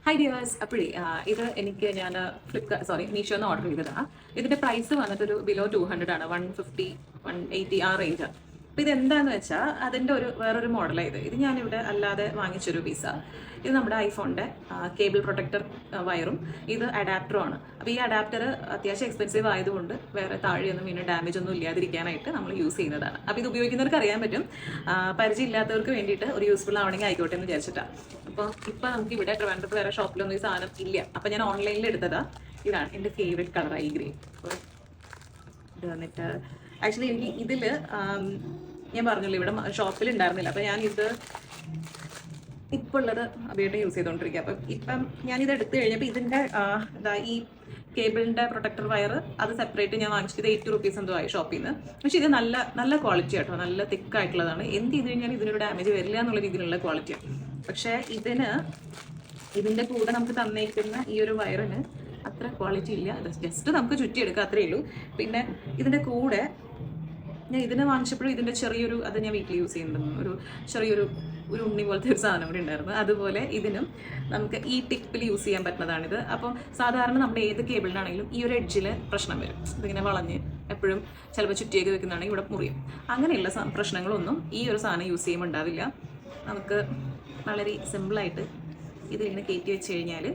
Hi dears. അപ്പോഴേ ഇത് ഞാൻ മീഷോന്ന് ഓർഡർ ചെയ്തതാണ്. ഇതിന്റെ പ്രൈസ് വന്നിട്ടൊരു ബിലോ 200 ആണ്, 150 180 ആ റേഞ്ച്. അപ്പോൾ ഇതെന്താന്ന് വെച്ചാൽ അതിൻ്റെ വേറൊരു മോഡലാണ് ഇത് ഞാനിവിടെ അല്ലാതെ വാങ്ങിച്ചൊരു പീസ. ഇത് നമ്മുടെ ഐഫോണിൻ്റെ കേബിൾ പ്രൊട്ടക്ടർ വയറും ഇത് അഡാപ്റ്ററും ആണ്. അപ്പോൾ ഈ അഡാപ്റ്റർ അത്യാവശ്യം എക്സ്പെൻസീവ് ആയതുകൊണ്ട് വേറെ താഴെയൊന്നും വീണ്ടും ഡാമേജ് ഒന്നും ഇല്ലാതിരിക്കാനായിട്ട് നമ്മൾ യൂസ് ചെയ്യുന്നതാണ്. അപ്പോൾ ഇത് ഉപയോഗിക്കുന്നവർക്ക് അറിയാൻ പറ്റും, പരിചയമില്ലാത്തവർക്ക് വേണ്ടിയിട്ട് ഒരു യൂസ്ഫുൾ ആവണമെങ്കിൽ ആയിക്കോട്ടെ എന്ന് വിചാരിച്ചിട്ടാണ്. അപ്പോൾ ഇപ്പം നമുക്ക് ഇവിടെ ട്രിവാൻഡ്രത്ത് വേറെ ഷോപ്പിലൊന്നും ഈ സാധനം ഇല്ല. അപ്പോൾ ഞാൻ ഓൺലൈനിൽ എടുത്തതാ. ഇതാണ് എൻ്റെ ഫേവറേറ്റ് കളറായി ഗ്രേ. അപ്പോൾ ഇത് വന്നിട്ട് ആക്ച്വലി എനിക്ക് ഇതിൽ ഞാൻ പറഞ്ഞല്ലോ ഇവിടെ ഷോപ്പിൽ ഉണ്ടായിരുന്നില്ല. അപ്പോൾ ഞാനിത് ഇപ്പോൾ ഉള്ളത് അബിയുടെ യൂസ് ചെയ്തുകൊണ്ടിരിക്കുക. അപ്പം ഇപ്പം ഞാനിത് എടുത്തു കഴിഞ്ഞപ്പോൾ ഇതിൻ്റെ ഈ കേബിളിൻ്റെ പ്രൊട്ടക്ടർ വയർ അത് സെപ്പറേറ്റ് ഞാൻ വാങ്ങിച്ചിട്ട് ഇത് 80 റുപ്പീസ് എന്തോ ആയി ഷോപ്പിൽ നിന്ന്. പക്ഷേ ഇത് നല്ല ക്വാളിറ്റി ആട്ടോ, നല്ല തിക്കായിട്ടുള്ളതാണ്. എന്ത് ചെയ്ത് കഴിഞ്ഞാൽ ഇതിനൊരു ഡാമേജ് വരില്ല എന്നുള്ള രീതിയിലുള്ള ക്വാളിറ്റിയാണ്. പക്ഷേ ഇതിൻ്റെ കൂടെ നമുക്ക് തന്നേക്കുന്ന ഈ ഒരു വയറിന് അത്ര ക്വാളിറ്റി ഇല്ല. ജസ്റ്റ് നമുക്ക് ചുറ്റിയെടുക്കുക, അത്രയേ ഉള്ളൂ. പിന്നെ ഇതിൻ്റെ കൂടെ ഞാൻ ഇതിനെ വാങ്ങിച്ചപ്പോഴും ഇതിൻ്റെ ചെറിയൊരു അത് ഞാൻ വീട്ടിൽ യൂസ് ചെയ്യുന്നുണ്ട്, ചെറിയൊരു ഉണ്ണി പോലത്തെ ഒരു സാധനം കൂടി ഉണ്ടായിരുന്നു. അതുപോലെ ഇതിനും നമുക്ക് ഈ ടിപ്പിൽ യൂസ് ചെയ്യാൻ പറ്റുന്നതാണിത്. അപ്പം സാധാരണ നമ്മുടെ ഏത് കേബിളിനാണെങ്കിലും ഈ ഒരു എഡ്ജിൽ പ്രശ്നം വരും. ഇതിങ്ങനെ വളഞ്ഞ് എപ്പോഴും ചിലപ്പോൾ ചുറ്റിയൊക്കെ വെക്കുന്നതാണെങ്കിൽ ഇവിടെ മുറിയും. അങ്ങനെയുള്ള പ്രശ്നങ്ങളൊന്നും ഈ ഒരു സാധനം യൂസ് ചെയ്യുമ്പോൾ ഉണ്ടാവില്ല. നമുക്ക് വളരെ സിമ്പിളായിട്ട് ഇതിങ്ങനെ കയറ്റി വെച്ച് കഴിഞ്ഞാൽ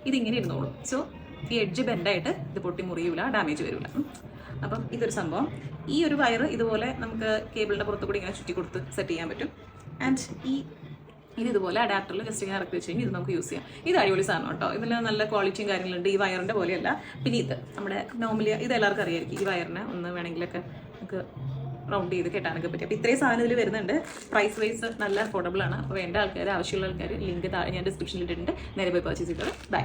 ഇതിങ്ങനെ ഇരുന്നോളും. സോ ഈ എഡ്ജ് ബെൻഡായിട്ട് ഇത് പൊട്ടി മുറിയൂല, ഡാമേജ് വരില്ല. അപ്പം ഇതൊരു സംഭവം. ഈ ഒരു വയർ ഇതുപോലെ നമുക്ക് കേബിളിൻ്റെ പുറത്ത് കൂടി ഇങ്ങനെ ചുറ്റി കൊടുത്ത് സെറ്റ് ചെയ്യാൻ പറ്റും. ആൻഡ് ഇതുപോലെ അഡാപ്റ്ററിൽ ജസ്റ്റ് ഇങ്ങനെ ഇറക്കി വെച്ച് കഴിഞ്ഞാൽ ഇത് നമുക്ക് യൂസ് ചെയ്യാം. ഇത് അടിപൊളി സാധനം കേട്ടോ. ഇതിൽ നല്ല ക്വാളിറ്റിയും കാര്യങ്ങളുണ്ട്. ഈ വയറിൻ്റെ പോലെയല്ല. പിന്നെ ഇത് നമ്മുടെ നോർമലി ഇത് എല്ലാവർക്കും അറിയായിരിക്കും. ഈ വയറിനെ ഒന്ന് വേണമെങ്കിലൊക്കെ നമുക്ക് റൗണ്ട് ചെയ്ത് കെട്ടാനൊക്കെ പറ്റും. അപ്പോൾ ഇത്രയും സാധനം ഇതിൽ വരുന്നുണ്ട്. പ്രൈസ് വൈസ് നല്ല അഫോർഡബിൾ ആണ്. അപ്പോൾ വേണ്ട ആവശ്യമുള്ള ആൾക്കാർ ലിങ്ക് താഴെ ഞാൻ ഡിസ്ക്രിപ്ഷനിൽ ഇട്ടിട്ടുണ്ട്. നേരെ പോയി പർച്ചേസ് ചെയ്തത്. ബൈ.